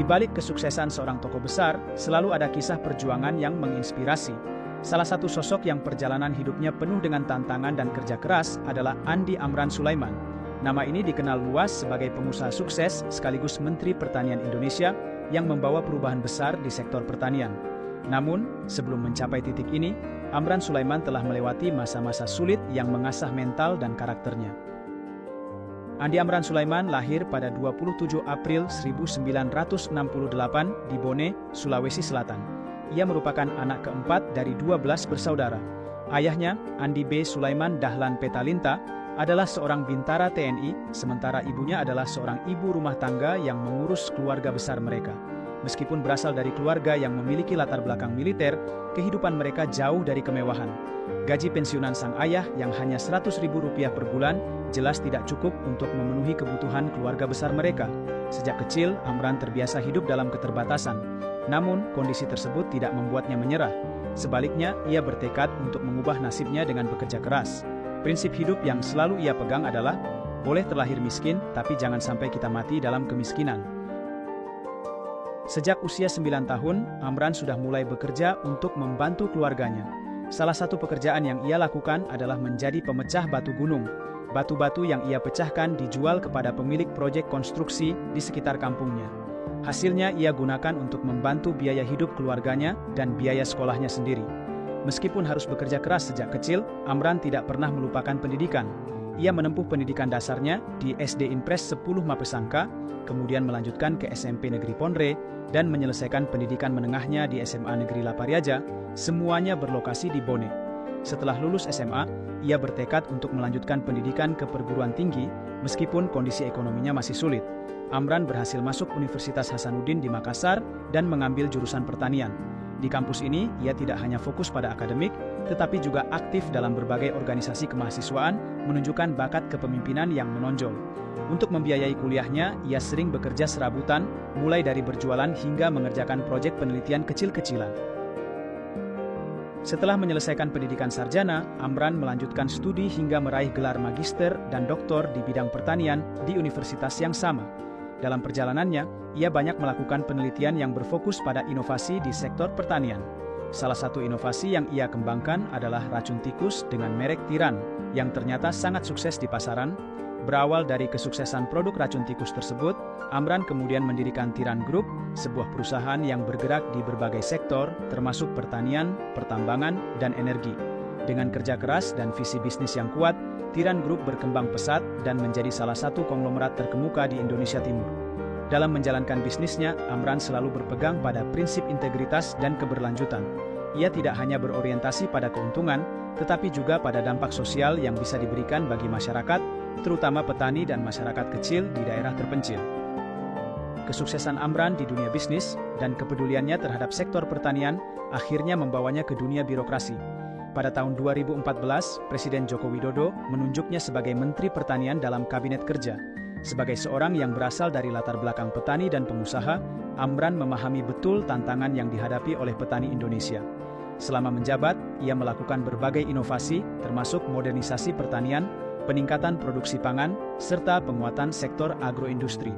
balik kesuksesan seorang tokoh besar, selalu ada kisah perjuangan yang menginspirasi. Salah satu sosok yang perjalanan hidupnya penuh dengan tantangan dan kerja keras adalah Andi Amran Sulaiman. Nama ini dikenal luas sebagai pengusaha sukses sekaligus Menteri Pertanian Indonesia yang membawa perubahan besar di sektor pertanian. Namun, sebelum mencapai titik ini, Amran Sulaiman telah melewati masa-masa sulit yang mengasah mental dan karakternya. Andi Amran Sulaiman lahir pada 27 April 1968 di Bone, Sulawesi Selatan. Ia merupakan anak keempat dari 12 bersaudara. Ayahnya, Andi B. Sulaiman Dahlan Petalinta, adalah seorang bintara TNI, sementara ibunya adalah seorang ibu rumah tangga yang mengurus keluarga besar mereka. Meskipun berasal dari keluarga yang memiliki latar belakang militer, kehidupan mereka jauh dari kemewahan. Gaji pensiunan sang ayah yang hanya Rp100.000 per bulan jelas tidak cukup untuk memenuhi kebutuhan keluarga besar mereka. Sejak kecil, Amran terbiasa hidup dalam keterbatasan. Namun, kondisi tersebut tidak membuatnya menyerah. Sebaliknya, ia bertekad untuk mengubah nasibnya dengan bekerja keras. Prinsip hidup yang selalu ia pegang adalah, boleh terlahir miskin, tapi jangan sampai kita mati dalam kemiskinan. Sejak usia 9 tahun, Amran sudah mulai bekerja untuk membantu keluarganya. Salah satu pekerjaan yang ia lakukan adalah menjadi pemecah batu gunung. Batu-batu yang ia pecahkan dijual kepada pemilik proyek konstruksi di sekitar kampungnya. Hasilnya ia gunakan untuk membantu biaya hidup keluarganya dan biaya sekolahnya sendiri. Meskipun harus bekerja keras sejak kecil, Amran tidak pernah melupakan pendidikan. Ia menempuh pendidikan dasarnya di SD Impres 10 Mapesangka, kemudian melanjutkan ke SMP Negeri Ponre, dan menyelesaikan pendidikan menengahnya di SMA Negeri Lapariaja, semuanya berlokasi di Bone. Setelah lulus SMA, ia bertekad untuk melanjutkan pendidikan ke perguruan tinggi, meskipun kondisi ekonominya masih sulit. Amran berhasil masuk Universitas Hasanuddin di Makassar dan mengambil jurusan pertanian. Di kampus ini, ia tidak hanya fokus pada akademik, tetapi juga aktif dalam berbagai organisasi kemahasiswaan, menunjukkan bakat kepemimpinan yang menonjol. Untuk membiayai kuliahnya, ia sering bekerja serabutan, mulai dari berjualan hingga mengerjakan proyek penelitian kecil-kecilan. Setelah menyelesaikan pendidikan sarjana, Amran melanjutkan studi hingga meraih gelar magister dan doktor di bidang pertanian di universitas yang sama. Dalam perjalanannya, ia banyak melakukan penelitian yang berfokus pada inovasi di sektor pertanian. Salah satu inovasi yang ia kembangkan adalah racun tikus dengan merek Tiran, yang ternyata sangat sukses di pasaran. Berawal dari kesuksesan produk racun tikus tersebut, Amran kemudian mendirikan Tiran Group, sebuah perusahaan yang bergerak di berbagai sektor, termasuk pertanian, pertambangan, dan energi. Dengan kerja keras dan visi bisnis yang kuat, Tiran Group berkembang pesat dan menjadi salah satu konglomerat terkemuka di Indonesia Timur. Dalam menjalankan bisnisnya, Amran selalu berpegang pada prinsip integritas dan keberlanjutan. Ia tidak hanya berorientasi pada keuntungan, tetapi juga pada dampak sosial yang bisa diberikan bagi masyarakat, terutama petani dan masyarakat kecil di daerah terpencil. Kesuksesan Amran di dunia bisnis dan kepeduliannya terhadap sektor pertanian akhirnya membawanya ke dunia birokrasi. Pada tahun 2014, Presiden Joko Widodo menunjuknya sebagai Menteri Pertanian dalam Kabinet Kerja. Sebagai seorang yang berasal dari latar belakang petani dan pengusaha, Amran memahami betul tantangan yang dihadapi oleh petani Indonesia. Selama menjabat, ia melakukan berbagai inovasi, termasuk modernisasi pertanian, peningkatan produksi pangan, serta penguatan sektor agroindustri.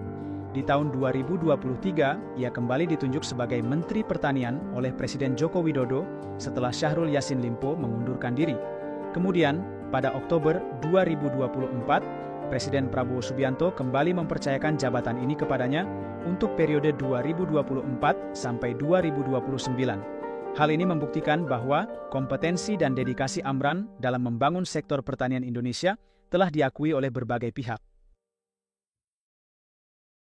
Di tahun 2023, ia kembali ditunjuk sebagai Menteri Pertanian oleh Presiden Joko Widodo setelah Syahrul Yassin Limpo mengundurkan diri. Kemudian, pada Oktober 2024, Presiden Prabowo Subianto kembali mempercayakan jabatan ini kepadanya untuk periode 2024 sampai 2029. Hal ini membuktikan bahwa kompetensi dan dedikasi Amran dalam membangun sektor pertanian Indonesia telah diakui oleh berbagai pihak.